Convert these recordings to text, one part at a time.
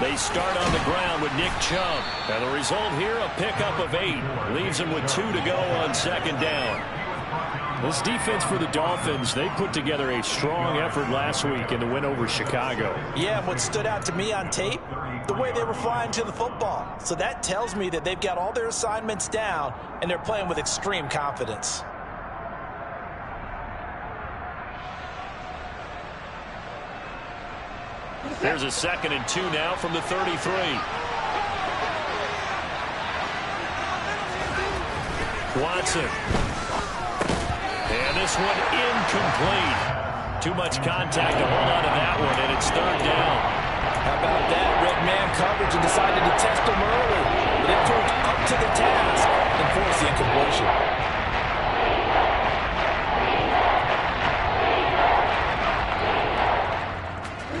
They start on the ground with Nick Chubb. And the result here, a pickup of 8. Leaves him with 2 to go on second down. This defense for the Dolphins, they put together a strong effort last week in the win over Chicago. Yeah, and what stood out to me on tape, the way they were flying to the football. So that tells me that they've got all their assignments down, and they're playing with extreme confidence. There's a 2nd and 2 now from the 33. Watson. And this one incomplete. Too much contact to hold on to that one, and it's 3rd down. How about that? Red man coverage and decided to test him early. But it proved up to the task and forced the incompletion.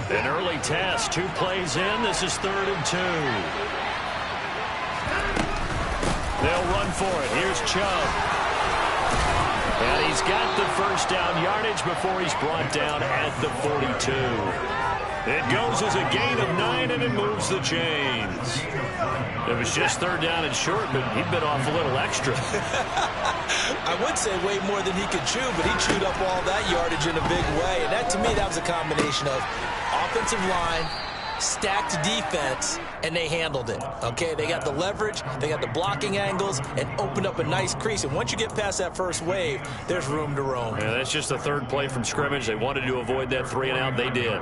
An early test, 2 plays in. This is 3rd and 2. They'll run for it. Here's Chubb. And he's got the first down yardage before he's brought down at the 42. It goes as a gain of 9, and it moves the chains. It was just 3rd down and short, but he'd been off a little extra. I would say way more than he could chew, but he chewed up all that yardage in a big way. And that, to me, that was a combination of offensive line, stacked defense, and they handled it. Okay, they got the leverage, they got the blocking angles, and opened up a nice crease. And once you get past that first wave, there's room to roam. Yeah, that's just the 3rd play from scrimmage. They wanted to avoid that 3 and out. They did.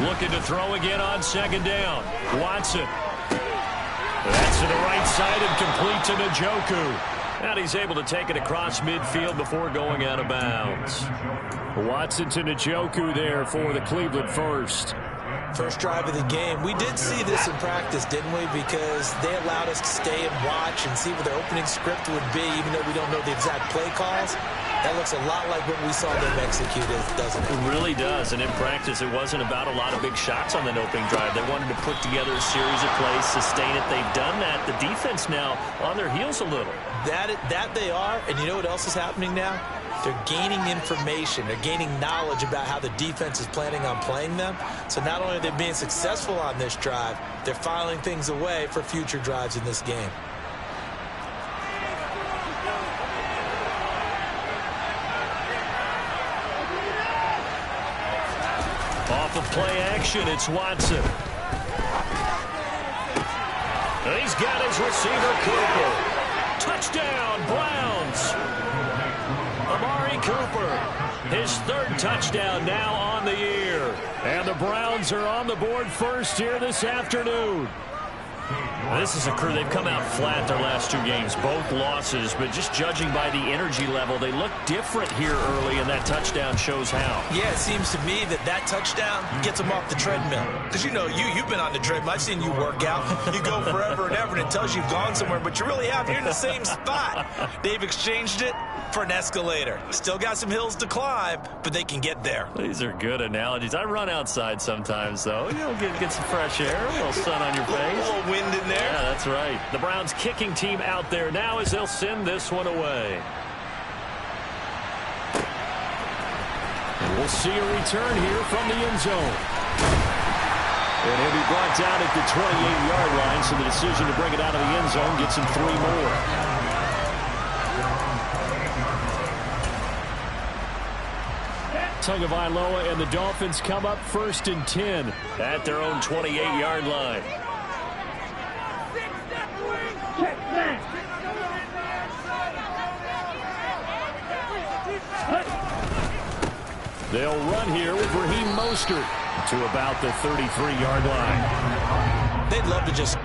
Looking to throw again on 2nd down. Watson. That's to the right side and complete to Njoku. And he's able to take it across midfield before going out of bounds. Watson to Njoku there for the Cleveland first. First drive of the game. We did see this in practice, didn't we? Because they allowed us to stay and watch and see what their opening script would be, even though we don't know the exact play calls. That looks a lot like what we saw them execute, doesn't it? It really does. And in practice, it wasn't about a lot of big shots on that opening drive. They wanted to put together a series of plays, sustain it. They've done that. The defense now on their heels a little. That they are. And you know what else is happening now? They're gaining information. They're gaining knowledge about how the defense is planning on playing them. So not only are they being successful on this drive, they're filing things away for future drives in this game. Off of play action, it's Watson. He's got his receiver, Cooper. Touchdown, Browns. Amari Cooper, his 3rd touchdown now on the year. And the Browns are on the board first here this afternoon. This is a crew. They've come out flat their last 2 games, both losses, but just judging by the energy level, they look different here early, and that touchdown shows how. Yeah, it seems to me that touchdown gets them off the treadmill. Because, you know, you've been on the treadmill. I've seen you work out. You go forever and ever, and it tells you you've gone somewhere, but you really have. You're in the same spot. They've exchanged it for an escalator. Still got some hills to climb, but they can get there. These are good analogies. I run outside sometimes, though. You know, get some fresh air, a little sun on your face. A little wind in there. Yeah, that's right. The Browns kicking team out there now as they'll send this one away. And we'll see a return here from the end zone. And he'll be brought down at the 28-yard line, so the decision to bring it out of the end zone gets him 3 more. Tagovailoa and the Dolphins come up 1st and 10 at their own 28-yard line. They'll run here with Raheem Mostert to about the 33-yard line. They'd love to just...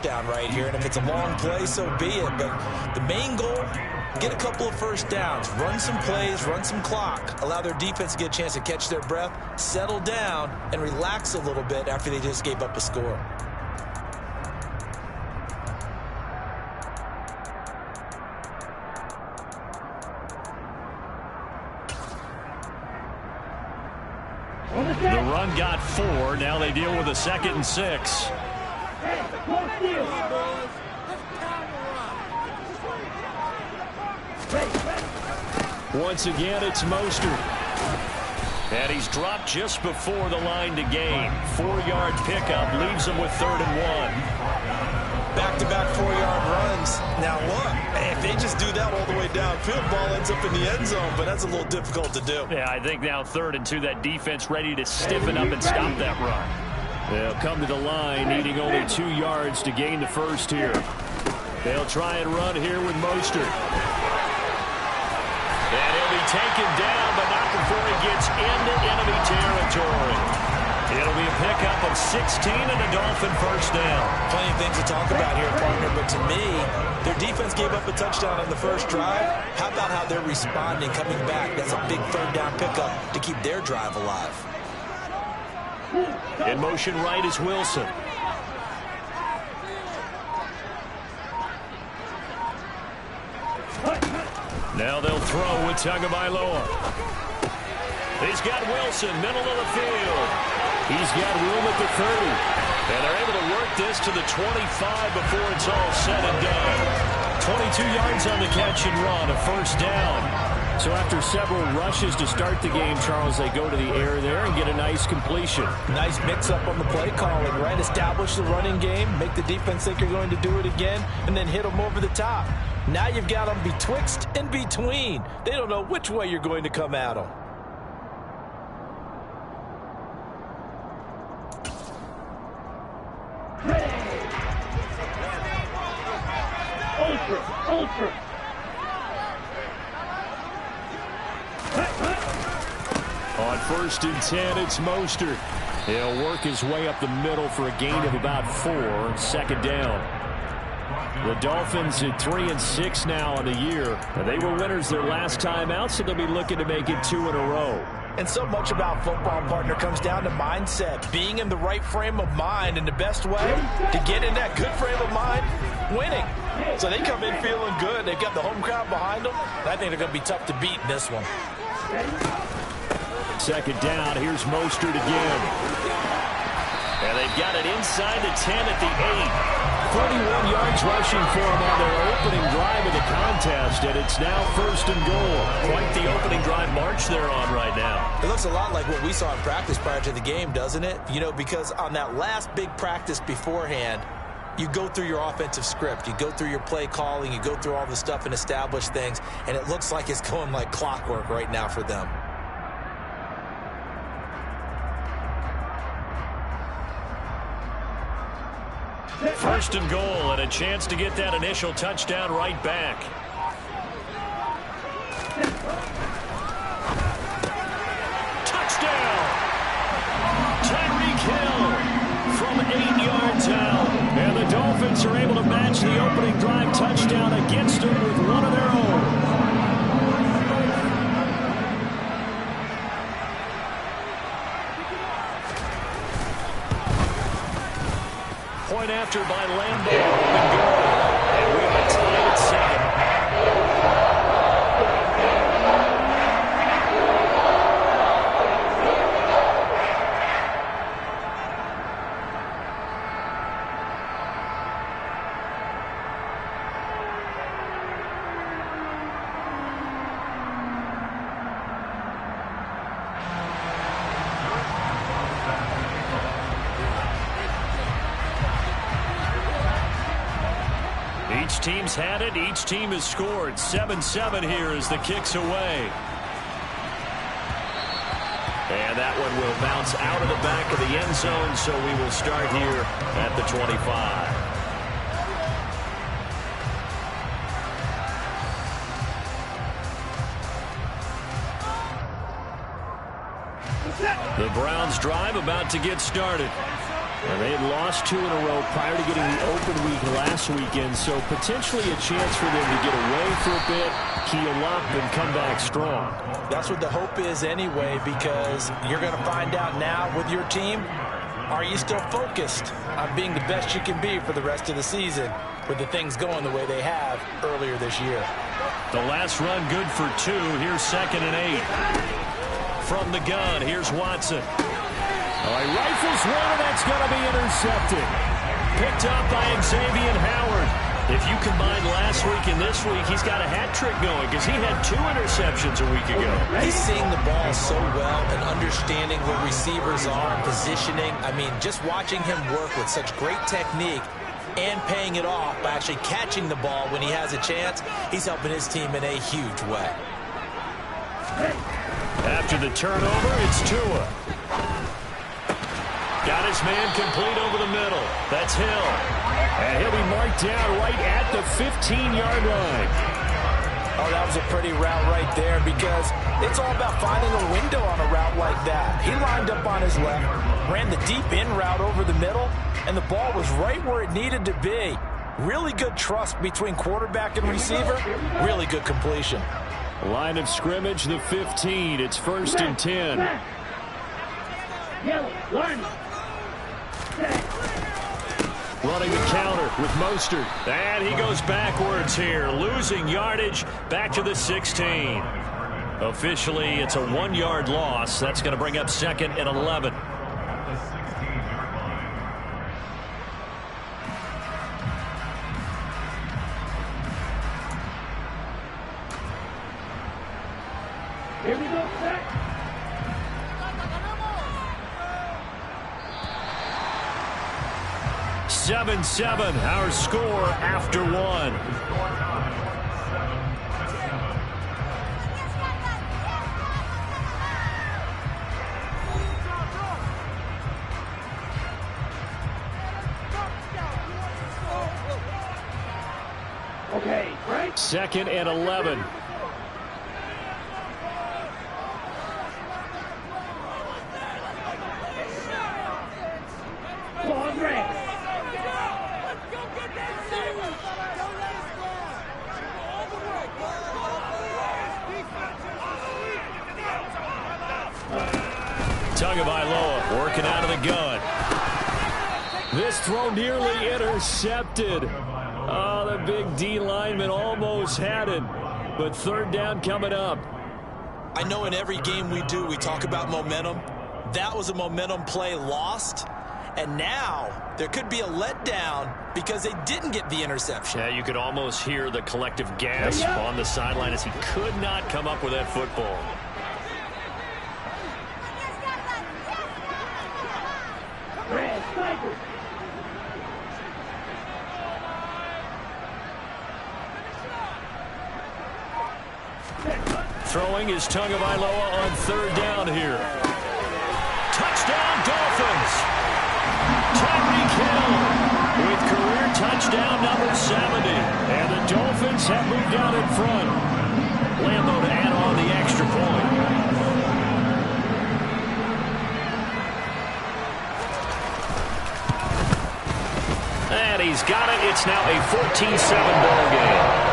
touchdown right here. And if it's a long play, so be it. But the main goal, get a couple of first downs, run some plays, run some clock, allow their defense to get a chance to catch their breath, settle down, and relax a little bit after they just gave up a score. The run got 4. Now they deal with a 2nd and 6. Once again, it's Mostert. And he's dropped just before the line to gain. 4-yard pickup leaves him with 3rd and 1. Back-to-back 4-yard runs. Now look, if they just do that all the way downfield, ball ends up in the end zone, but that's a little difficult to do. Yeah, I think now 3rd and 2, that defense ready to stiffen up and stop that run. They'll come to the line, needing only 2 yards to gain the first here. They'll try and run here with Mostert. And he'll be taken down, but not before he gets into enemy territory. It'll be a pickup of 16 and a Dolphin first down. Plenty of things to talk about here, partner, but to me, their defense gave up a touchdown on the first drive. How about how they're responding, coming back? That's a big 3rd down pickup to keep their drive alive. In motion right is Wilson. Now they'll throw with Tagovailoa. He's got Wilson, middle of the field. He's got room at the 30. And they're able to work this to the 25 before it's all said and done. 22 yards on the catch and run, a first down. So after several rushes to start the game, Charles, they go to the air there and get a nice completion. Nice mix-up on the play calling, right? Establish the running game, make the defense think you're going to do it again, and then hit them over the top. Now you've got them betwixt and between. They don't know which way you're going to come at them. Ultra. On 1st and 10, it's Mostert. He'll work his way up the middle for a gain of about 4. 2nd down. The Dolphins at 3-6 now on the year. They were winners their last time out, so they'll be looking to make it 2 in a row. And so much about football, partner, comes down to mindset. Being in the right frame of mind, and the best way to get in that good frame of mind, winning. So they come in feeling good. They've got the home crowd behind them. And I think they're going to be tough to beat in this one. 2nd down. Here's Mostert again. And they've got it inside the 10 at the 8. 41 yards rushing for him on their opening drive of the contest, and it's now 1st and goal. Quite the opening drive march they're on right now. It looks a lot like what we saw in practice prior to the game, doesn't it? You know, because on that last big practice beforehand, you go through your offensive script, you go through your play calling, you go through all the stuff and establish things, and it looks like it's going like clockwork right now for them. First and goal, and a chance to get that initial touchdown right back. Touchdown! Tyreek Hill from 8 yards out. And the Dolphins are able to match the opening drive touchdown against them with one of their own. Point after by Lambeau. And we are tied at 7. Each team's had it. Each team has scored. 7-7 here as the kick's away. And that one will bounce out of the back of the end zone, so we will start here at the 25. The Browns drive about to get started. And they had lost 2 in a row prior to getting the open week last weekend, so potentially a chance for them to get away for a bit, heal up, and come back strong. That's what the hope is anyway, because you're going to find out now with your team, are you still focused on being the best you can be for the rest of the season with the things going the way they have earlier this year? The last run good for 2. Here's 2nd and 8. From the gun, here's Watson. Oh, he rifles one, and that's going to be intercepted. Picked up by Xavier Howard. If you combine last week and this week, he's got a hat trick going because he had 2 interceptions a week ago. He's seeing the ball so well and understanding where receivers are and positioning. I mean, just watching him work with such great technique and paying it off by actually catching the ball when he has a chance, he's helping his team in a huge way. After the turnover, it's Tua. Got his man complete over the middle. That's Hill. And he'll be marked down right at the 15-yard line. Oh, that was a pretty route right there because it's all about finding a window on a route like that. He lined up on his left, ran the deep in route over the middle, and the ball was right where it needed to be. Really good trust between quarterback and receiver. Really good completion. Line of scrimmage, the 15. It's 1st and 10. Running the counter with Mostert. And he goes backwards here, losing yardage back to the 16. Officially, it's a 1-yard loss. That's going to bring up 2nd and 11. Here we go, set. 7-7, our score after 1. Okay, right. 2nd and 11. Ball red. Tagovailoa working out of the gun. This throw nearly intercepted. Oh, the big D lineman almost had it. But 3rd down coming up. I know in every game we do, we talk about momentum. That was a momentum play lost. And now there could be a letdown because they didn't get the interception. Yeah, you could almost hear the collective gasp on the sideline as he could not come up with that football. Red, sniper. Throwing is Tagovailoa on 3rd down here. Touchdown, Dolphins! Tyreek Hill with career touchdown number 70. And the Dolphins have moved out in front. Lambeau to add on the extra point. And he's got it. It's now a 14-7 ball game.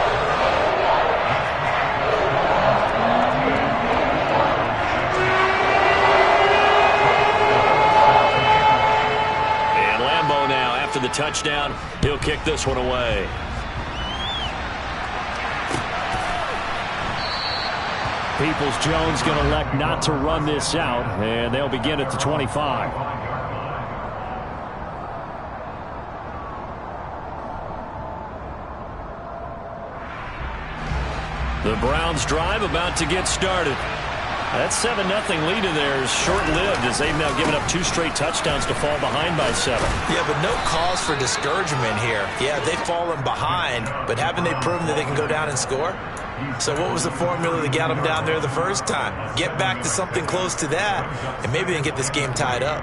After the touchdown, he'll kick this one away. Peoples-Jones going to elect not to run this out, and they'll begin at the 25. The Browns drive about to get started. That 7-0 lead in there is short-lived as they've now given up 2 straight touchdowns to fall behind by 7. Yeah, but no cause for discouragement here. Yeah, they've fallen behind, but haven't they proven that they can go down and score? So what was the formula that got them down there the first time? Get back to something close to that, and maybe they can get this game tied up.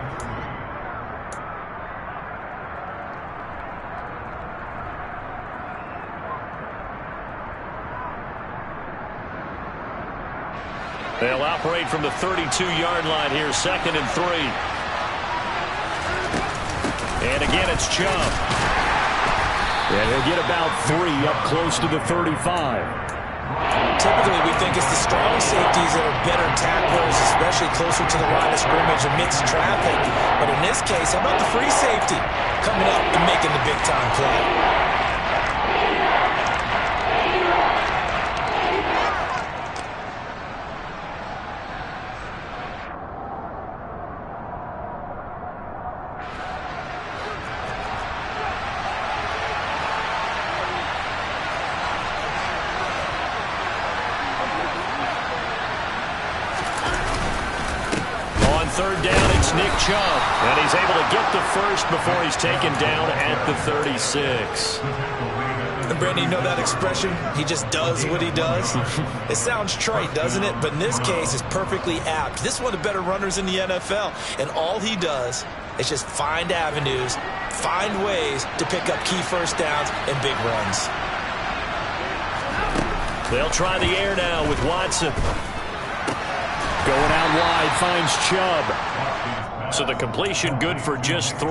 They'll operate from the 32-yard line here, 2nd and 3. And again, it's Chubb. And he'll get about 3 up close to the 35. Typically, we think it's the strong safeties that are better tacklers, especially closer to the line of scrimmage amidst traffic. But in this case, how about the free safety coming up and making the big-time play? Third down, it's Nick Chubb. And he's able to get the first before he's taken down at the 36. And Brandon, you know that expression? He just does what he does? It sounds trite, doesn't it? But in this case, it's perfectly apt. This is one of the better runners in the NFL. And all he does is just find avenues, find ways to pick up key first downs and big runs. They'll try the air now with Watson. Going out wide, finds Chubb. So the completion good for just 3.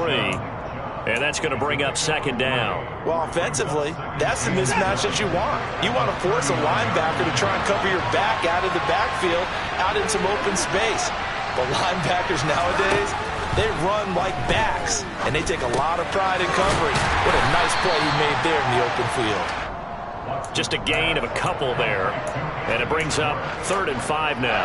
And that's going to bring up second down. Well, offensively, that's the mismatch that you want. You want to force a linebacker to try and cover your back out of the backfield, out in some open space. But linebackers nowadays, they run like backs, and they take a lot of pride in covering. What a nice play he made there in the open field. Just a gain of a couple there. And it brings up 3rd and 5 now.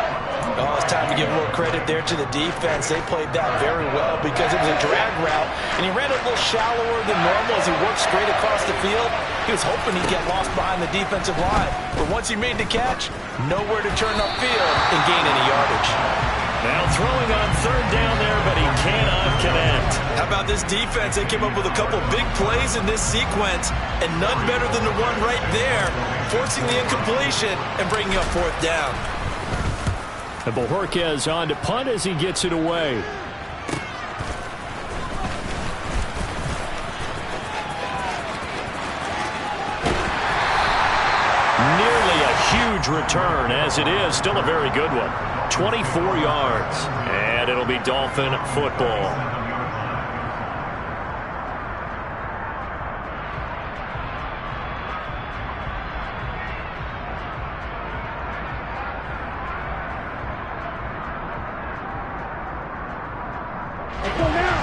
Oh, it's time to give a little credit there to the defense. They played that very well because it was a drag route, and he ran a little shallower than normal as he worked straight across the field. He was hoping he'd get lost behind the defensive line. But once he made the catch, nowhere to turn upfield and gain any yardage. Now throwing on 3rd down there, but he cannot connect. How about this defense? They came up with a couple big plays in this sequence, and none better than the one right there, forcing the incompletion and bringing up 4th down. And Bojorquez on to punt as he gets it away. Nearly a huge return, as it is still a very good one. 24 yards, and it'll be Dolphin football.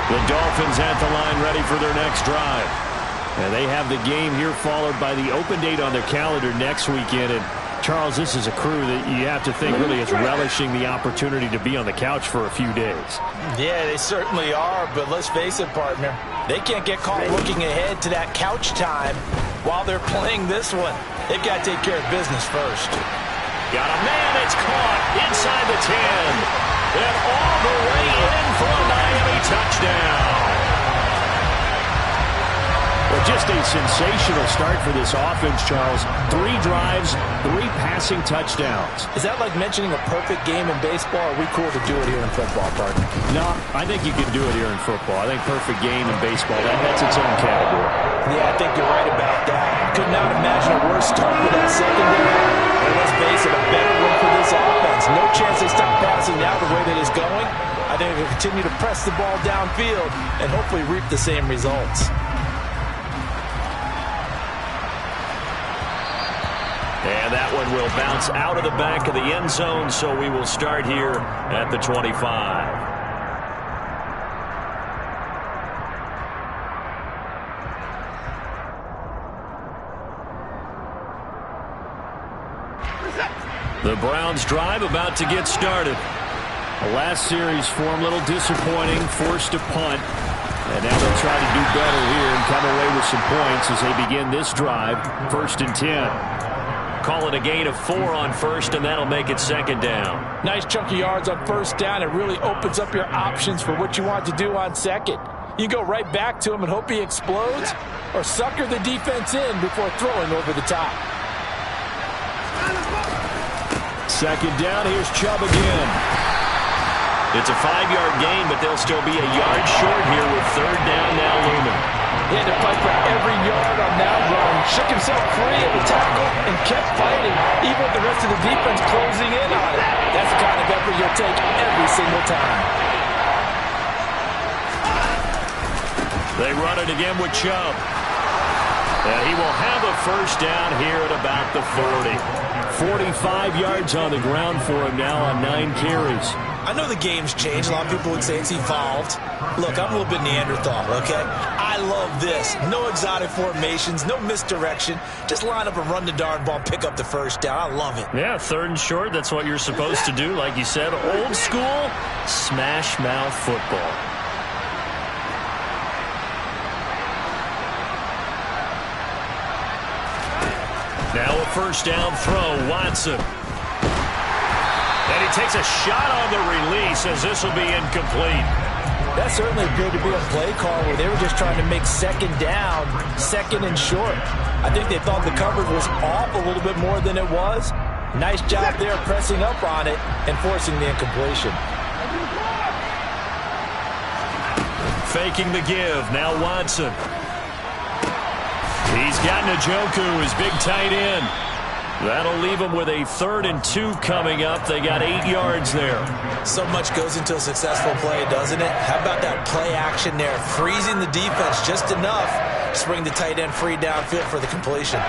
The Dolphins at the line ready for their next drive. And they have the game here followed by the open date on their calendar next weekend. And Charles, this is a crew that you have to think really is relishing the opportunity to be on the couch for a few days. Yeah, they certainly are, but let's face it, partner. They can't get caught looking ahead to that couch time while they're playing this one. They've got to take care of business first. Got a man, it's caught inside the 10. And all the way in for a Miami touchdown. Well, just a sensational start for this offense, Charles. 3 drives, 3 passing touchdowns. Is that like mentioning a perfect game in baseball, or are we cool to do it here in football, partner? No, I think you can do it here in football. I think perfect game in baseball, that's its own category. Yeah, I think you're right about that. Could not imagine a worse start for that secondary. And let's face it, a better one for this offense. No chance they stop passing now the way that it's going. I think they'll continue to press the ball downfield and hopefully reap the same results. And that one will bounce out of the back of the end zone, so we will start here at the 25. The Browns drive about to get started. The last series for them a little disappointing, forced to punt. And now they'll try to do better here and come away with some points as they begin this drive, 1st and 10. Call it a gain of 4 on 1st, and that'll make it 2nd down. Nice chunk of yards on 1st down. It really opens up your options for what you want to do on 2nd. You go right back to him and hope he explodes, or sucker the defense in before throwing over the top. 2nd down, here's Chubb again. It's a 5-yard gain, but they'll still be a yard short here with 3rd down now looming. He had to fight for every yard on that run, shook himself free of the tackle, and kept fighting, even with the rest of the defense closing in on it. That's the kind of effort you'll take every single time. They run it again with Chubb. And he will have a first down here at about the 40. 45 yards on the ground for him now on 9 carries. I know the game's changed. A lot of people would say it's evolved. Look, I'm a little bit Neanderthal, okay? I love this. No exotic formations, no misdirection. Just line up and run the darn ball, pick up the first down. I love it. Yeah, 3rd and short, that's what you're supposed to do. Like you said, old school, smash mouth football. Now a first down throw, Watson. And he takes a shot on the release as this will be incomplete. That certainly appeared to be a play call where they were just trying to make second down, 2nd and short. I think they thought the coverage was off a little bit more than it was. Nice job there pressing up on it and forcing the incompletion. Faking the give. Now Watson. He's got Njoku, his big tight end. That'll leave him with a 3rd and 2 coming up. They got 8 yards there. So much goes into a successful play, doesn't it? How about that play action there? Freezing the defense just enough to bring the tight end free downfield for the completion.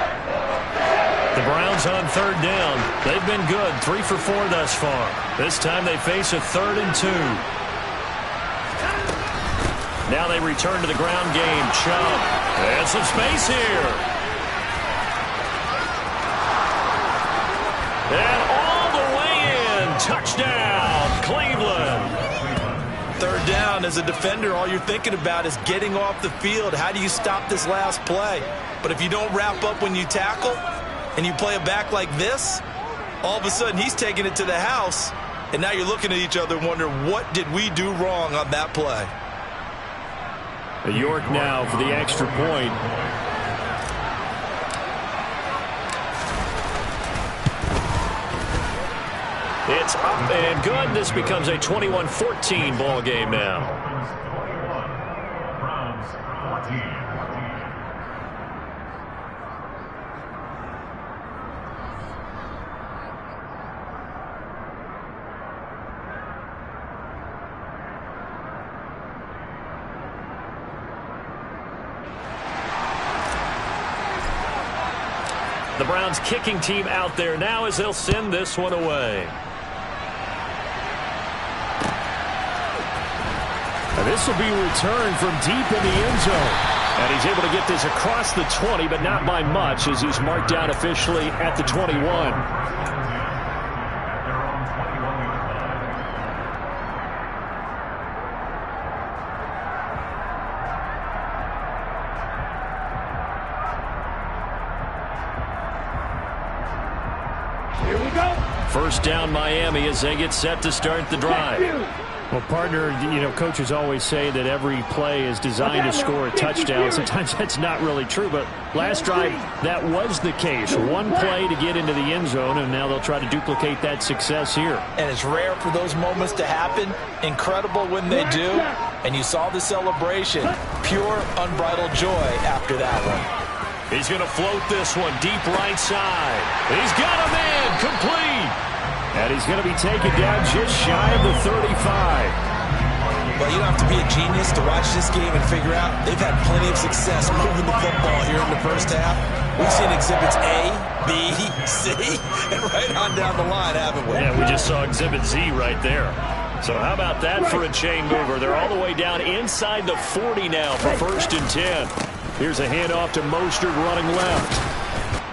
The Browns on 3rd down. They've been good, 3 for 4 thus far. This time they face a 3rd and 2. Now they return to the ground game. Chubb. And some space here. And all the way in. Touchdown, Cleveland. 3rd down, as a defender, all you're thinking about is getting off the field. How do you stop this last play? But if you don't wrap up when you tackle and you play it back like this, all of a sudden he's taking it to the house. And now you're looking at each other and wondering, what did we do wrong on that play? York now for the extra point. It's up and good. This becomes a 21-14 ball game now. The Browns kicking team out there now as they'll send this one away. And this will be returned from deep in the end zone. And he's able to get this across the 20, but not by much as he's marked down officially at the 21. First down Miami as they get set to start the drive. Well, partner, you know, coaches always say that every play is designed to score a touchdown. Sometimes that's not really true, but last drive, that was the case. One play to get into the end zone, and now they'll try to duplicate that success here. And it's rare for those moments to happen. Incredible when they do. And you saw the celebration. Pure, unbridled joy after that one. He's going to float this one deep right side. He's got a man complete. And he's going to be taken down just shy of the 35. Well, you don't have to be a genius to watch this game and figure out they've had plenty of success moving the football here in the first half. We've seen exhibits A, B, C, and right on down the line, haven't we? Yeah, we just saw exhibit Z right there. So how about that for a chain mover? They're all the way down inside the 40 now for 1st and 10. Here's a handoff to Mostert running left.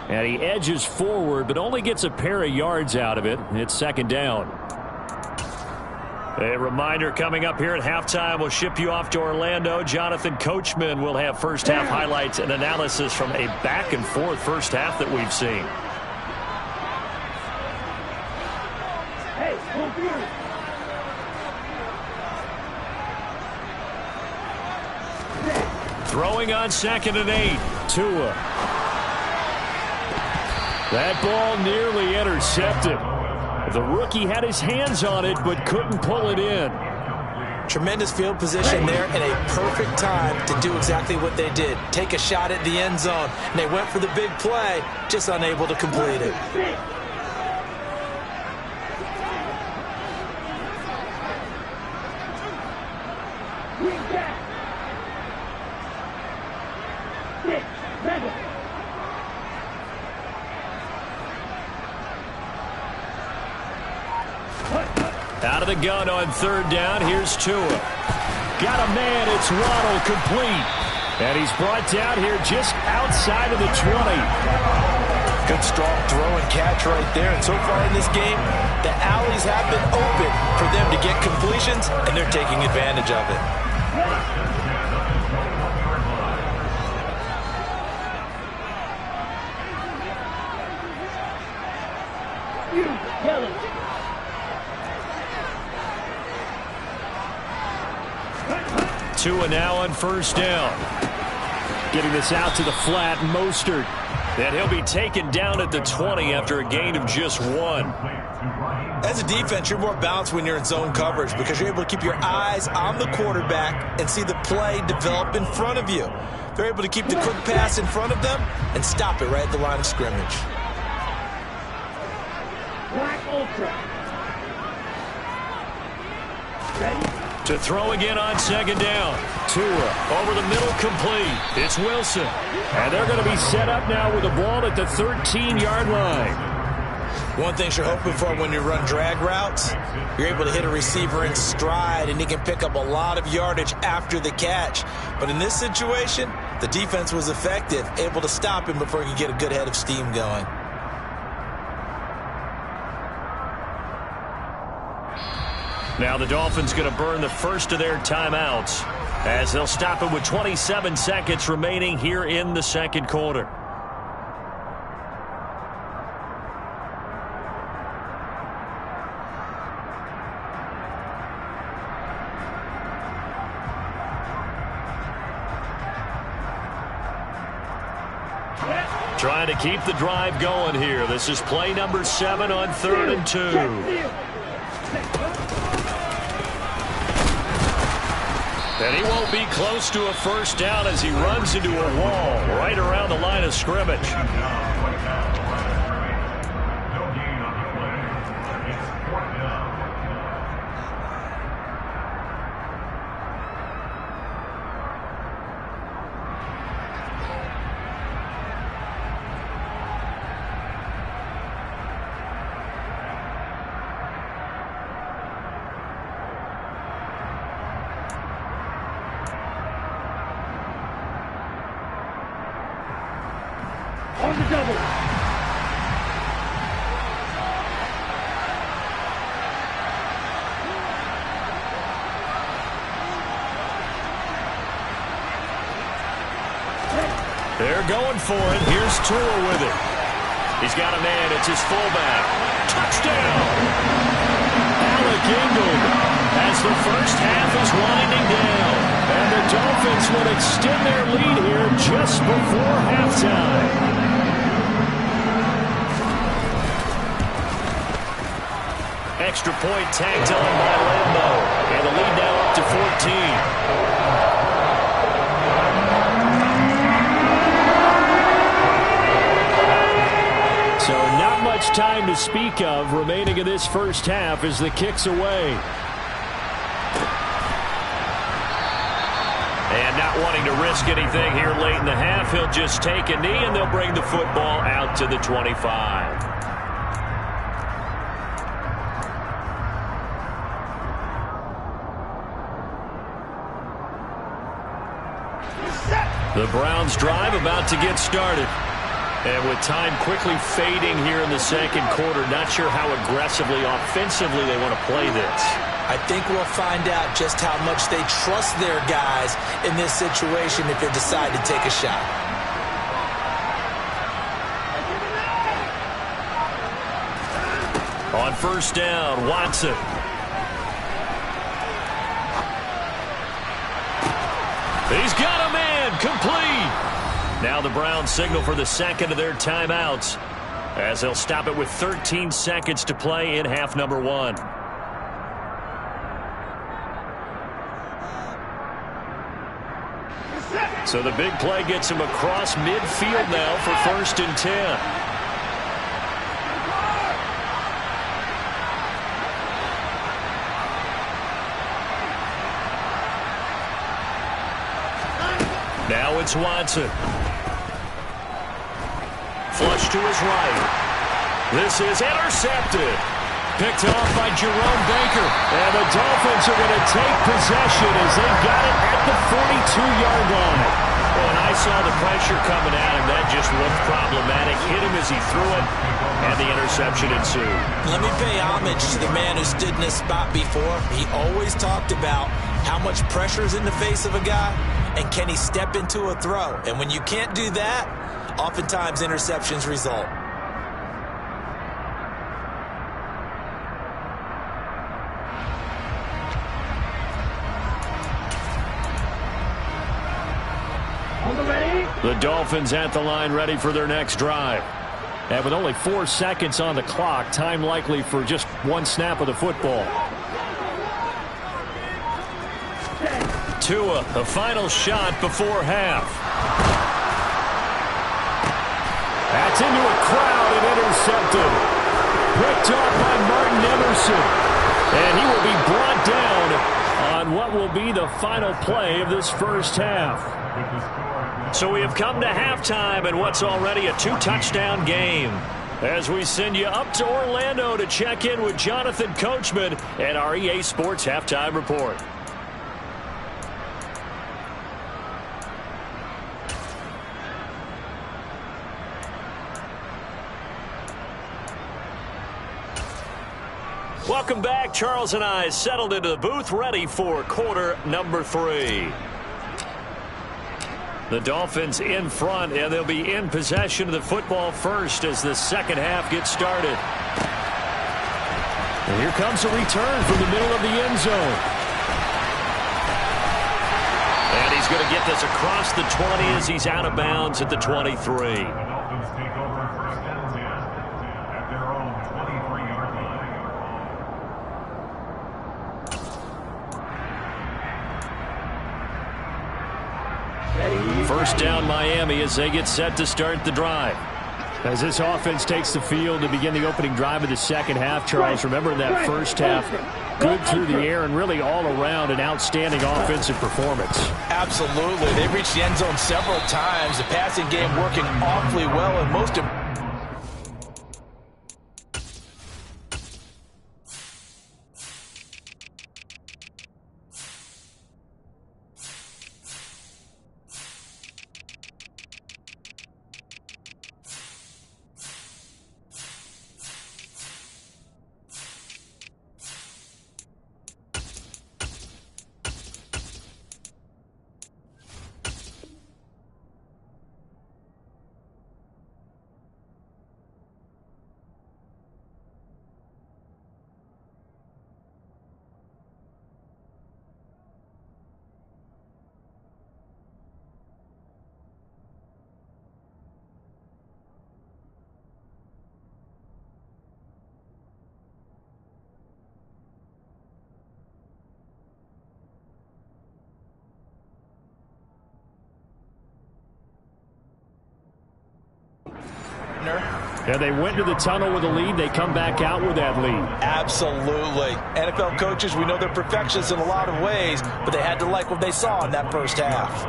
And he edges forward, but only gets a pair of yards out of it. It's 2nd down. A reminder coming up here at halftime. We'll ship you off to Orlando. Jonathan Coachman will have first half highlights and analysis from a back and forth first half that we've seen. Hey, Throwing on 2nd and 8. Tua. That ball nearly intercepted. The rookie had his hands on it but couldn't pull it in. Tremendous field position there and a perfect time to do exactly what they did. Take a shot at the end zone. And they went for the big play, just unable to complete it. Out of the gun on third down. Here's Tua. Got a man. It's Waddle, complete. And he's brought down here just outside of the 20. Good strong throw and catch right there. And so far in this game, the alleys have been open for them to get completions, and they're taking advantage of it. Tua now on first down. Getting this out to the flat, Mostert. And he'll be taken down at the 20 after a gain of just 1. As a defense, you're more balanced when you're in zone coverage because you're able to keep your eyes on the quarterback and see the play develop in front of you. They're able to keep the quick pass in front of them and stop it right at the line of scrimmage. Black Ultra. Ready? To throw again on second down. Tua over the middle, complete. It's Wilson. And they're going to be set up now with the ball at the 13-yard line. One thing you're hoping for when you run drag routes, you're able to hit a receiver in stride, and he can pick up a lot of yardage after the catch. But in this situation, the defense was effective, able to stop him before he could get a good head of steam going. Now the Dolphins going to burn the first of their timeouts as they'll stop it with 27 seconds remaining here in the second quarter. Trying to keep the drive going here. This is play number 7 on 3rd and 2. And he won't be close to a first down as he runs into a wall right around the line of scrimmage. On the double. They're going for it. Here's Tua with it. He's got a man. It's his fullback. Touchdown! Alec Ingold as the first half is winding down. And the Dolphins will extend their lead here just before halftime. Extra point tagged on by Lambo. And the lead now up to 14. So not much time to speak of remaining in this first half as the kick's away. And not wanting to risk anything here late in the half, he'll just take a knee and they'll bring the football out to the 25. The Browns drive about to get started. And with time quickly fading here in the second quarter, not sure how aggressively, offensively they want to play this. I think we'll find out just how much they trust their guys in this situation if they decide to take a shot. On first down, Watson. He's got a man, complete. Now the Browns signal for the second of their timeouts as they'll stop it with 13 seconds to play in half number 1. So the big play gets him across midfield now for 1st and 10. Now Now it's Watson. Flush to his right. This is intercepted. Picked off by Jerome Baker. And the Dolphins are going to take possession as they got it at the 42-yard line. And I saw the pressure coming at him. That just looked problematic. Hit him as he threw it, and the interception ensued. Let me pay homage to the man who stood in this spot before. He always talked about how much pressure is in the face of a guy, and can he step into a throw. And when you can't do that, oftentimes interceptions result. The Dolphins at the line ready for their next drive. And with only 4 seconds on the clock, time likely for just one snap of the football. Tua, the final shot before half. That's into a crowd and intercepted. Picked off by Martin Emerson. And he will be brought down on what will be the final play of this first half. So we have come to halftime in what's already a 2-touchdown game. As we send you up to Orlando to check in with Jonathan Coachman and our EA Sports Halftime Report. Welcome back. Charles and I settled into the booth ready for quarter number 3. The Dolphins in front, and they'll be in possession of the football first as the second half gets started. And here comes a return from the middle of the end zone. And he's going to get this across the 20 as he's out of bounds at the 23. First down Miami as they get set to start the drive. As this offense takes the field to begin the opening drive of the second half, Charles, remember that first half, good through the air and really all around an outstanding offensive performance. Absolutely. They've reached the end zone several times. The passing game working awfully well, and most of Yeah, they went to the tunnel with a lead. They come back out with that lead. Absolutely. NFL coaches, we know they're perfectionists in a lot of ways, but they had to like what they saw in that first half.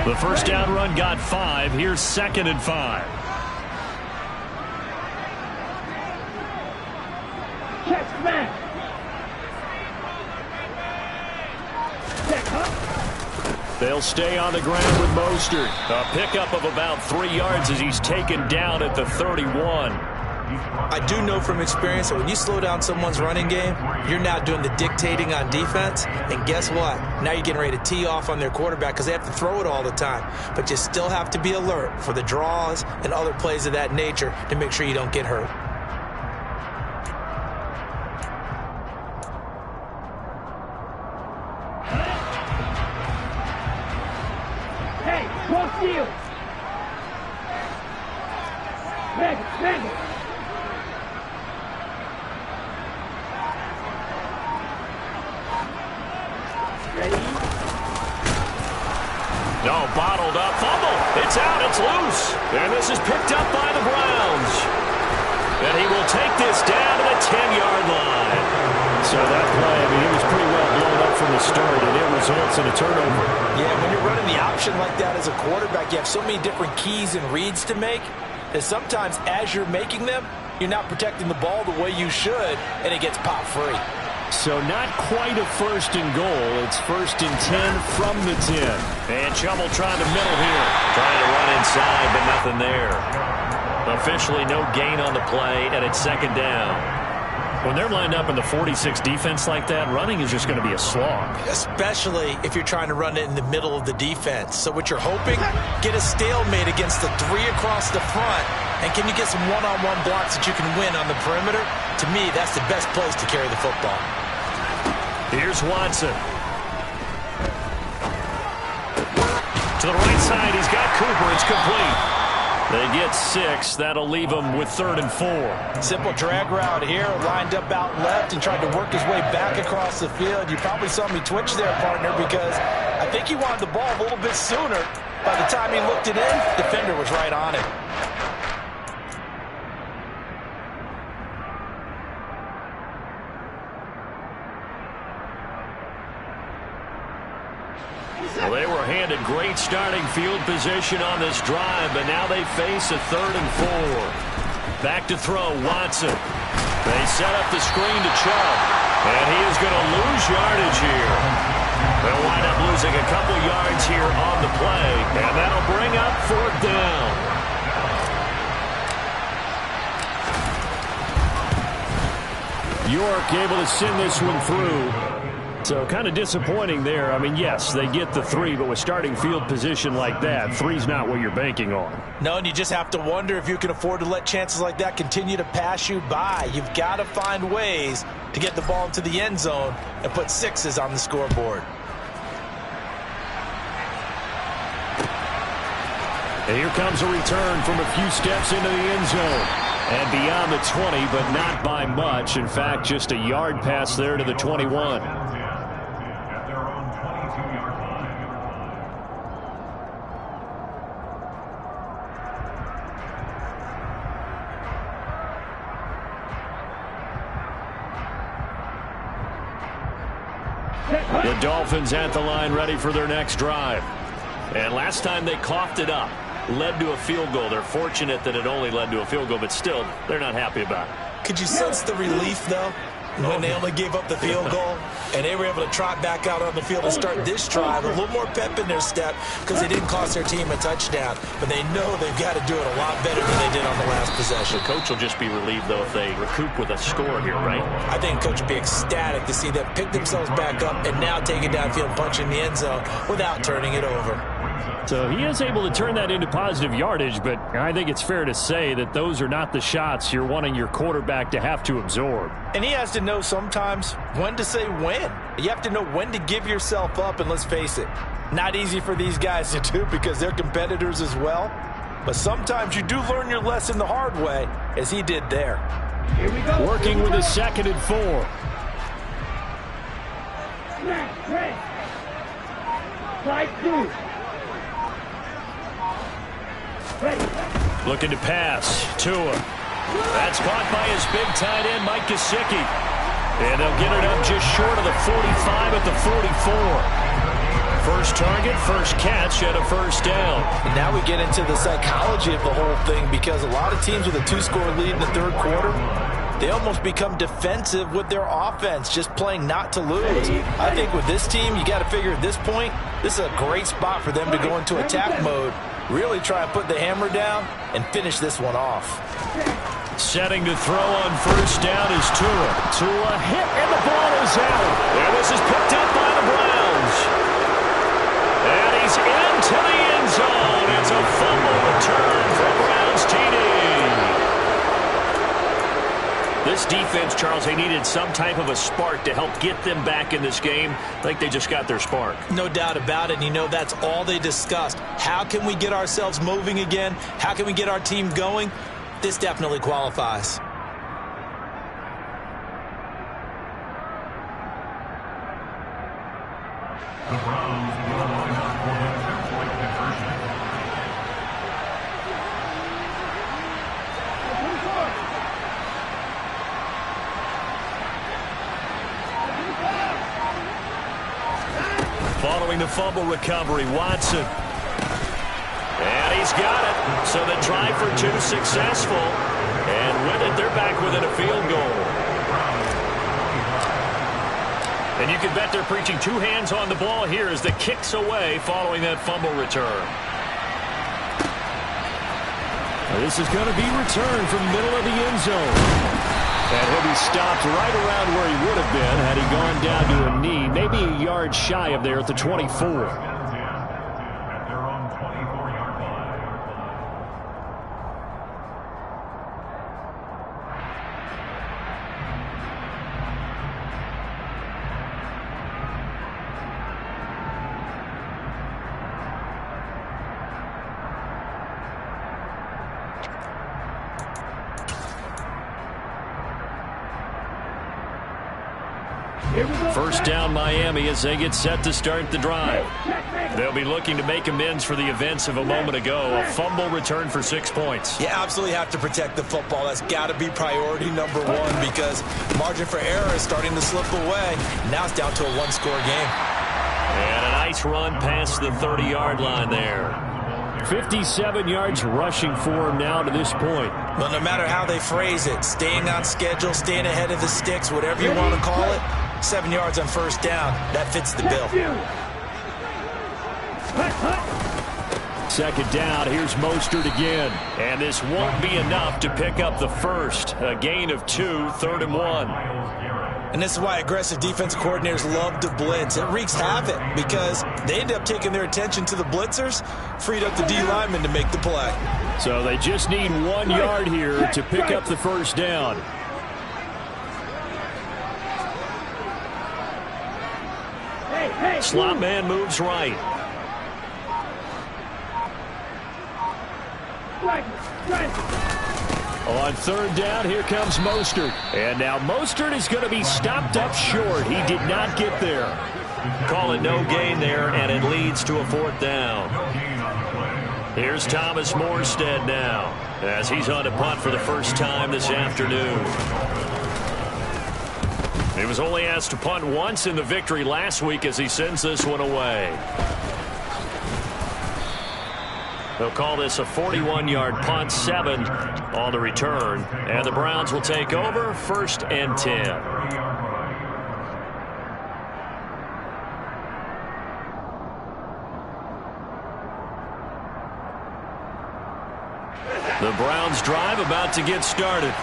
The first down run got 5. Here's 2nd and 5. Check back. They'll stay on the ground with Mostert. A pickup of about 3 yards as he's taken down at the 31. I do know from experience that when you slow down someone's running game, you're now doing the dictating on defense. And guess what? Now you're getting ready to tee off on their quarterback because they have to throw it all the time. But you still have to be alert for the draws and other plays of that nature to make sure you don't get hurt. Steal. Meg. Ready? No, bottled up. Fumble. It's out. It's loose. And this is picked up by the Browns. And he will take this down to the 10-yard line. So that play, I mean, it was pretty well blown up from the start, and it results in a turnover. Yeah, when you're running the option like that as a quarterback, you have so many different keys and reads to make that sometimes as you're making them, you're not protecting the ball the way you should, and it gets popped free. So not quite a first and goal. It's first and 10 from the 10. And trouble trying to middle here. Trying to run inside, but nothing there. Officially no gain on the play, and it's second down. When they're lined up in the 46 defense like that, running is just going to be a slog. Especially if you're trying to run it in the middle of the defense. So what you're hoping, get a stalemate against the three across the front. And can you get some one-on-one blocks that you can win on the perimeter? To me, that's the best place to carry the football. Here's Watson. To the right side, he's got Cooper. It's complete. They get 6. That'll leave them with 3rd and 4. Simple drag route here, lined up out left and tried to work his way back across the field. You probably saw me twitch there, partner, because I think he wanted the ball a little bit sooner. By the time he looked it in, defender was right on it. Well, they were handed great starting field position on this drive, but now they face a 3rd and 4. Back to throw, Watson. They set up the screen to Chubb, and he is going to lose yardage here. They'll wind up losing a couple yards here on the play, and that'll bring up 4th down. York able to send this one through. So kind of disappointing there. I mean, yes, they get the 3, but with starting field position like that, 3's not what you're banking on. No, and you just have to wonder if you can afford to let chances like that continue to pass you by. You've got to find ways to get the ball into the end zone and put 6s on the scoreboard. And here comes a return from a few steps into the end zone. And beyond the 20, but not by much. In fact, just a yard pass there to the 21. The Dolphins at the line ready for their next drive. And last time they coughed it up, led to a field goal. They're fortunate that it only led to a field goal, but still, they're not happy about it. Could you sense the relief, though, when they only gave up the field goal and they were able to trot back out on the field and start this drive? A little more pep in their step because they didn't cost their team a touchdown, but they know they've got to do it a lot better than they did on the last possession. The coach will just be relieved, though, if they recoup with a score here, right? I think coach would be ecstatic to see them pick themselves back up and now take it downfield and punch in the end zone without turning it over. So he is able to turn that into positive yardage, but I think it's fair to say that those are not the shots you're wanting your quarterback to have to absorb. And he has to know sometimes when to say when. You have to know when to give yourself up, and let's face it, not easy for these guys to do because they're competitors as well. But sometimes you do learn your lesson the hard way, as he did there. Here we go. Working with a 2nd and 4. Smack, red. Slide through. Looking to pass. Tua. That's caught by his big tight end, Mike Gesicki. And they'll get it up just short of the 45 at the 44. First target, first catch, and a first down. And now we get into the psychology of the whole thing because a lot of teams with a 2-score lead in the 3rd quarter, they almost become defensive with their offense, just playing not to lose. I think with this team, you got to figure at this point, this is a great spot for them to go into attack mode, really try and put the hammer down and finish this one off. Setting to throw on first down is Tua. Tua hit, and the ball is out. And this is picked up by the Browns. And he's into the end zone. It's a fumble return for Browns TD. This defense, Charles, they needed some type of a spark to help get them back in this game. I think they just got their spark. No doubt about it. And you know that's all they discussed. How can we get ourselves moving again? How can we get our team going? This definitely qualifies. Following the fumble recovery, Watson. And he's got it. So the try for two successful. And with it, they're back within a field goal. And you can bet they're preaching two hands on the ball here as the kick's away following that fumble return. This is going to be returned from the middle of the end zone. And he'll be stopped right around where he would have been had he gone down to a knee, maybe a yard shy of there at the 24. First down Miami as they get set to start the drive. They'll be looking to make amends for the events of a moment ago. A fumble return for 6 points. You absolutely have to protect the football. That's got to be priority number one because margin for error is starting to slip away. Now it's down to a one-score game. And a nice run past the 30-yard line there. 57 yards rushing for him now to this point. Well, no matter how they phrase it, staying on schedule, staying ahead of the sticks, whatever you want to call it, 7 yards on first down, that fits the bill. Second down, here's Mostert again. And this won't be enough to pick up the first. A gain of 2, 3rd and 1. And this is why aggressive defensive coordinators love to blitz. It wreaks havoc because they end up taking their attention to the blitzers, freed up the D lineman to make the play. So they just need 1 yard here to pick up the first down. Slot man moves right. On third down, here comes Mostert. And now Mostert is going to be stopped up short. He did not get there. Call it no gain there, and it leads to a 4th down. Here's Thomas Morstead now, as he's on to punt for the first time this afternoon. He was only asked to punt once in the victory last week as he sends this one away. They'll call this a 41-yard punt, 7 on the return. And the Browns will take over, 1st and 10. The Browns drive about to get started.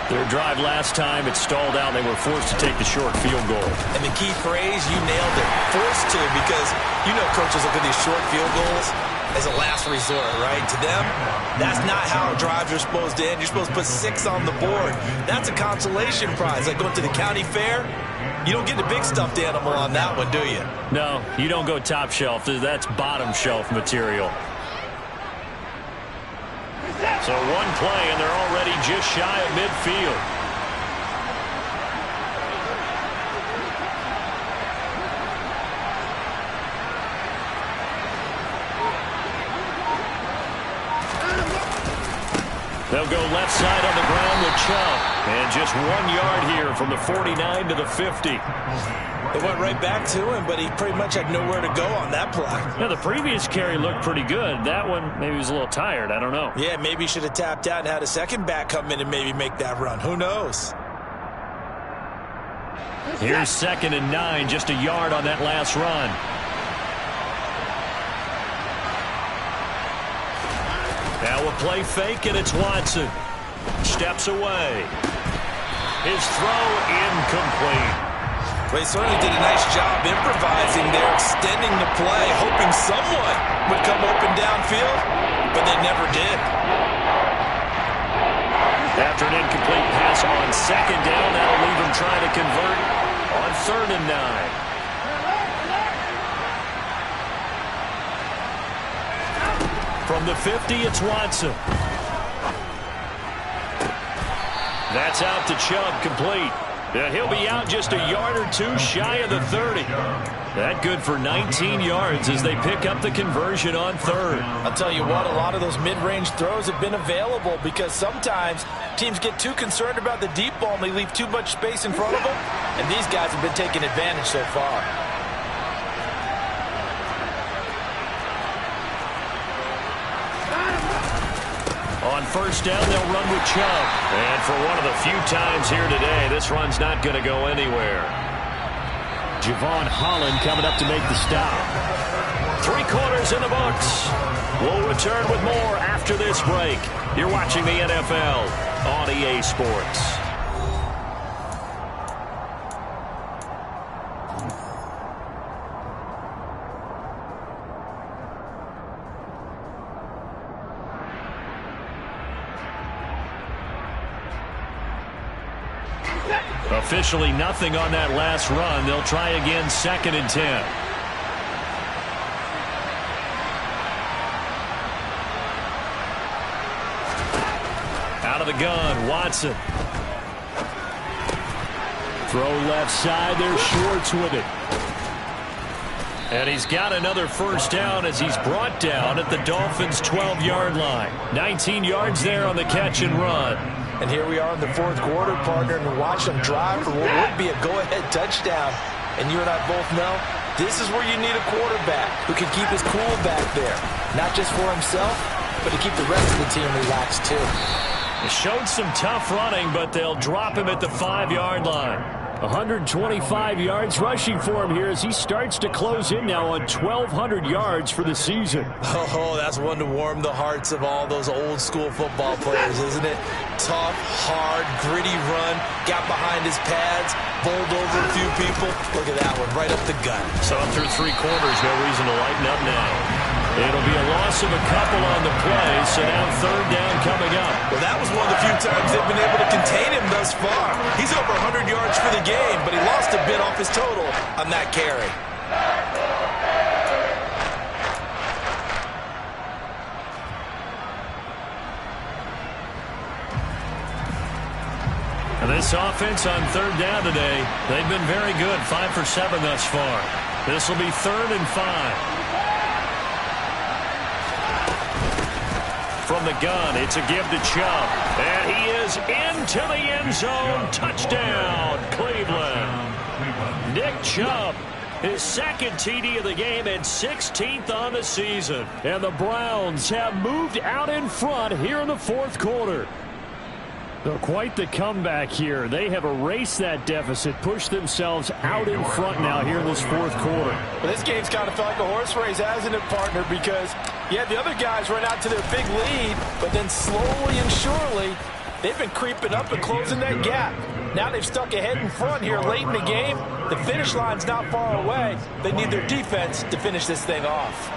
Their drive last time, it stalled out. They were forced to take the short field goal. And the key phrase, you nailed it, forced to, because you know coaches look at these short field goals as a last resort, right? To them, that's not how drives are supposed to end. You're supposed to put 6 on the board. That's a consolation prize. Like going to the county fair, you don't get the big stuffed animal on that one, do you? No, you don't go top shelf. That's bottom shelf material. So one play, and they're already just shy of midfield. They'll go left side on the ground with Chubb. And just 1 yard here from the 49 to the 50. They went right back to him, but he pretty much had nowhere to go on that play. Yeah, the previous carry looked pretty good. That one, maybe he was a little tired. I don't know. Yeah, maybe he should have tapped out and had a second back come in and maybe make that run. Who knows? Here's 2nd and 9, just a yard on that last run. Now a play fake, and it's Watson. Steps away. His throw incomplete. Well, he certainly did a nice job improvising there, extending the play, hoping someone would come open downfield, but they never did. After an incomplete pass on 2nd down, that'll leave him trying to convert on 3rd and 9. From the 50, it's Watson. That's out to Chubb, complete. And he'll be out just a yard or 2 shy of the 30. That good for 19 yards as they pick up the conversion on 3rd. I'll tell you what, a lot of those mid-range throws have been available because sometimes teams get too concerned about the deep ball and they leave too much space in front of them. And these guys have been taking advantage so far. On first down, they'll run with Chubb. And for one of the few times here today, this run's not going to go anywhere. Javon Holland coming up to make the stop. 3 quarters in the books. We'll return with more after this break. You're watching the NFL on EA Sports. Officially nothing on that last run. They'll try again, 2nd and 10. Out of the gun, Watson. Throw left side, there's Schwartz with it. And he's got another first down as he's brought down at the Dolphins' 12-yard line. 19 yards there on the catch and run. And here we are in the 4th quarter, partner, and watch them drive for what would be a go-ahead touchdown. And you and I both know this is where you need a quarterback who can keep his cool back there. Not just for himself, but to keep the rest of the team relaxed too. He showed some tough running, but they'll drop him at the 5-yard line. 125 yards rushing for him here as he starts to close in now on 1,200 yards for the season. Oh, that's one to warm the hearts of all those old-school football players, isn't it? Tough, hard, gritty run, got behind his pads, bowled over a few people. Look at that one, right up the gut. So through 3 quarters, no reason to lighten up now. It'll be a loss of a couple on the play, so now 3rd down coming up. Well, that was one of the few times they've been able to contain him thus far. He's over 100 yards for the game, but he lost a bit off his total on that carry. And this offense on 3rd down today, they've been very good, 5 for 7 thus far. This will be 3rd and 5. From the gun, it's a give to Chubb. And he is into the end zone. Touchdown, Cleveland. Nick Chubb, his 2nd TD of the game and 16th on the season. And the Browns have moved out in front here in the 4th quarter. They're quite the comeback here. They have erased that deficit, pushed themselves out in front now here in this 4th quarter. Well, this game's kind of felt like a horse race, hasn't it, partner? Because, yeah, the other guys run out to their big lead, but then slowly and surely, they've been creeping up and closing that gap. Now they've stuck ahead in front here late in the game. The finish line's not far away. They need their defense to finish this thing off.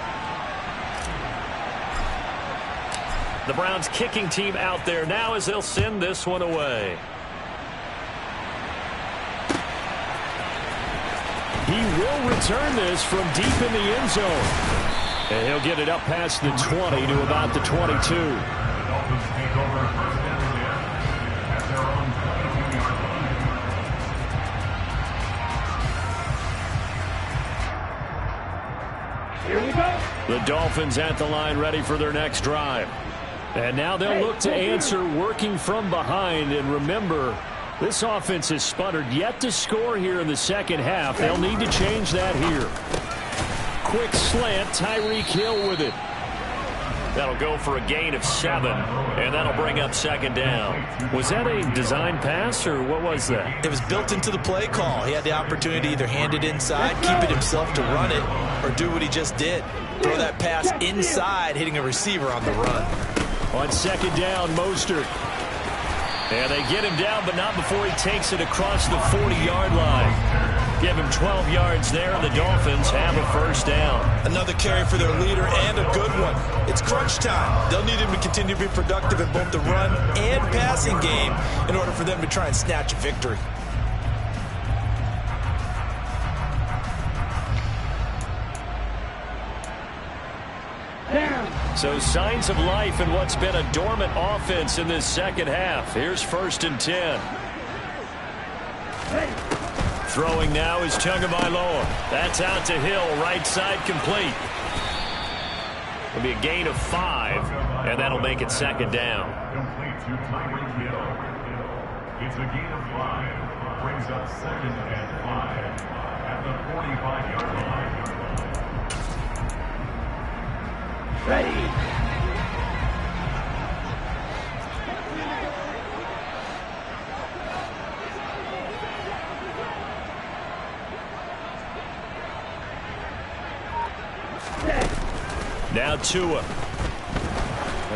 The Browns kicking team out there now as they'll send this one away. He will return this from deep in the end zone. And he'll get it up past the 20 to about the 22. Here we go. The Dolphins at the line ready for their next drive. And now they'll look to answer working from behind. And remember, this offense has sputtered yet to score here in the 2nd half. They'll need to change that here. Quick slant, Tyreek Hill with it. That'll go for a gain of 7, and that'll bring up 2nd down. Was that a design pass, or what was that? It was built into the play call. He had the opportunity to either hand it inside, keep it himself to run it, or do what he just did. Throw that pass inside, hitting a receiver on the run. On 2nd down, Mostert. And they get him down, but not before he takes it across the 40-yard line. Give him 12 yards there, and the Dolphins have a 1st down. Another carry for their leader, and a good one. It's crunch time. They'll need him to continue to be productive in both the run and passing game in order for them to try and snatch a victory. So signs of life in what's been a dormant offense in this 2nd half. Here's 1st and 10. Throwing now is Tagovailoa. That's out to Hill, right side complete. It'll be a gain of 5, and that'll make it 2nd down. Complete to Tyreek Hill. It's a gain of 5. Brings up 2nd and 5 at the 45-yard line. Ready. Now Tua.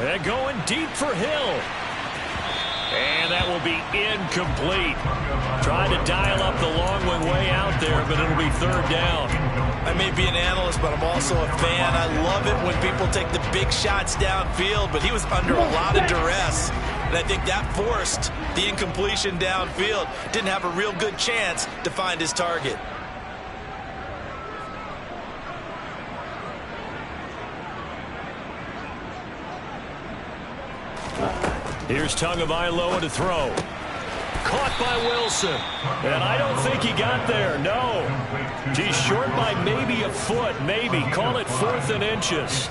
They're going deep for Hill. And that will be incomplete. Trying to dial up the long way out there, but it'll be third down. I may be an analyst, but I'm also a fan. I love it when people take the big shots downfield, but he was under a lot of duress. And I think that forced the incompletion downfield. Didn't have a real good chance to find his target. Here's Tagovailoa to throw. Caught by Wilson. And I don't think he got there. No. He's short by maybe a foot. Maybe. Call it 4th and inches.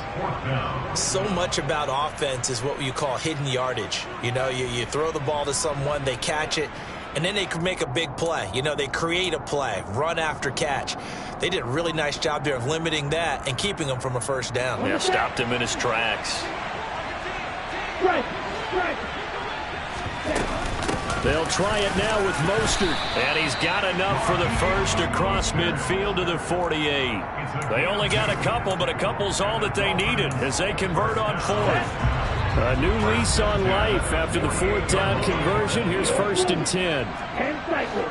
So much about offense is what you call hidden yardage. You know, you throw the ball to someone, they catch it, and then they can make a big play. You know, they create a play, run after catch. They did a really nice job there of limiting that and keeping him from a first down. Yeah, stopped him in his tracks. Right. They'll try it now with Mostert. And he's got enough for the first across midfield to the 48. They only got a couple, but a couple's all that they needed as they convert on 4th. A new lease on life after the 4th down conversion. Here's 1st and 10. And cycle.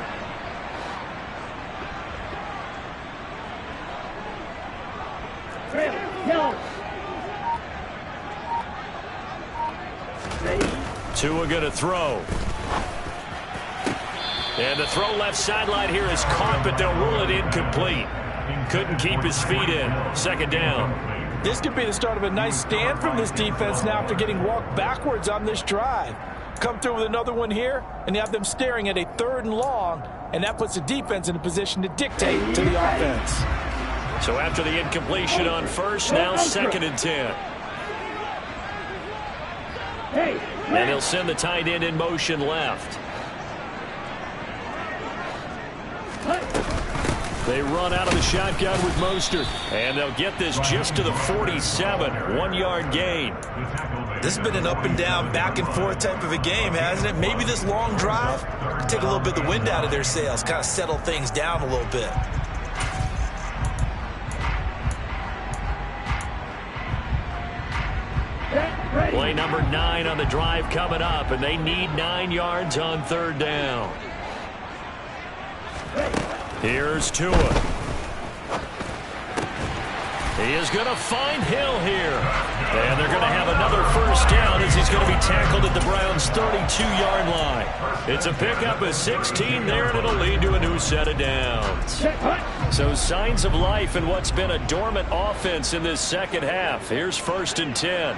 No. Tua going to throw. And the throw left sideline here is caught, but they'll rule it incomplete. Couldn't keep his feet in. 2nd down. This could be the start of a nice stand from this defense now after getting walked backwards on this drive. Come through with another one here, and you have them staring at a 3rd and long, and that puts the defense in a position to dictate to the offense. So after the incompletion on 1st, now 2nd and 10. And he'll send the tight end in motion left. They run out of the shotgun with Mostert. And they'll get this just to the 47. 1-yard gain. This has been an up and down, back and forth type of a game, hasn't it? Maybe this long drive could take a little bit of the wind out of their sails, kind of settle things down a little bit. Play number 9 on the drive coming up, and they need 9 yards on 3rd down. Here's Tua. He is going to find Hill here. And they're going to have another first down as he's going to be tackled at the Browns' 32-yard line. It's a pickup of 16 there, and it'll lead to a new set of downs. So signs of life in what's been a dormant offense in this second half. Here's 1st and 10.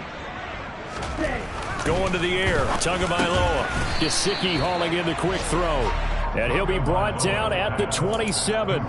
Going to the air. Tagovailoa. Gesicki hauling in the quick throw. And he'll be brought down at the 27.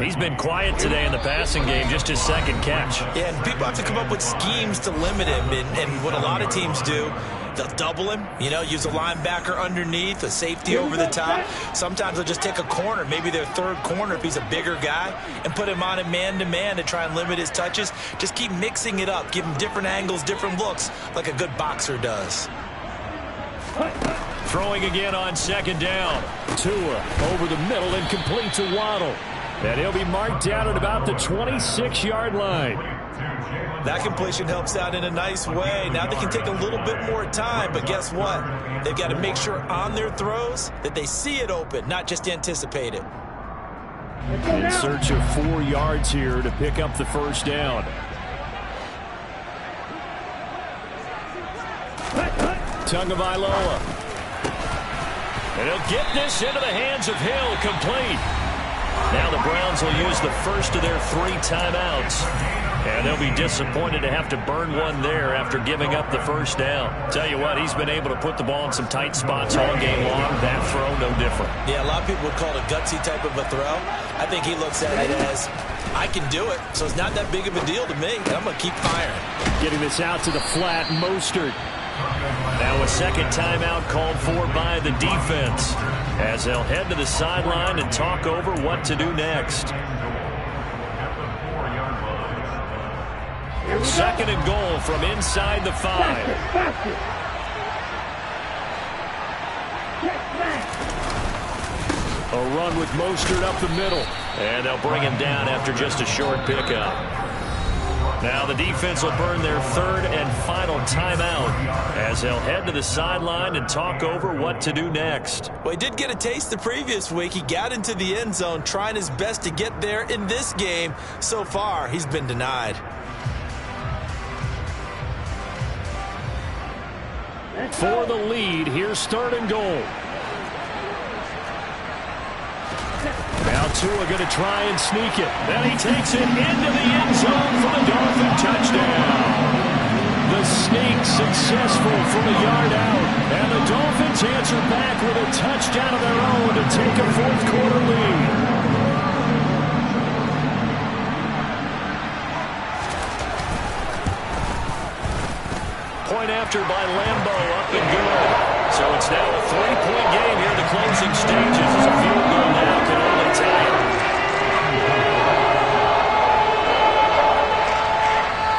He's been quiet today in the passing game, just his 2nd catch. Yeah, and people have to come up with schemes to limit him. And what a lot of teams do, they'll double him, you know, use a linebacker underneath, a safety over the top. Sometimes they'll just take a corner, maybe their 3rd corner if he's a bigger guy, and put him on a man-to-man to try and limit his touches. Just keep mixing it up, give him different angles, different looks, like a good boxer does. Throwing again on 2nd down. Tua over the middle and complete to Waddle. And he'll be marked down at about the 26-yard line. That completion helps out in a nice way. Now they can take a little bit more time, but guess what? They've got to make sure on their throws that they see it open, not just anticipate it. In search of 4 yards here to pick up the first down. Tagovailoa. And he'll get this into the hands of Hill, complete. Now the Browns will use the first of their 3 timeouts. And they'll be disappointed to have to burn one there after giving up the first down. Tell you what, he's been able to put the ball in some tight spots all game long. That throw, no different. Yeah, a lot of people would call it a gutsy type of a throw. I think he looks at it as, I can do it, so it's not that big of a deal to me, and I'm going to keep firing. Getting this out to the flat, Mostert. Now a 2nd timeout called for by the defense as they'll head to the sideline and talk over what to do next. 2nd and goal from inside the 5. A run with Mostert up the middle. And they'll bring him down after just a short pickup. Now the defense will burn their third and final timeout as they'll head to the sideline and talk over what to do next. Well, he did get a taste the previous week. He got into the end zone trying his best to get there in this game. So far, he's been denied. For the lead, here's third and goal. Now Tua going to try and sneak it. Then he takes it into the end zone for the Dolphin touchdown. The sneak successful from a yard out. And the Dolphins answer back with a touchdown of their own to take a fourth quarter lead. Point after by Lambeau, up and good. So it's now a 3-point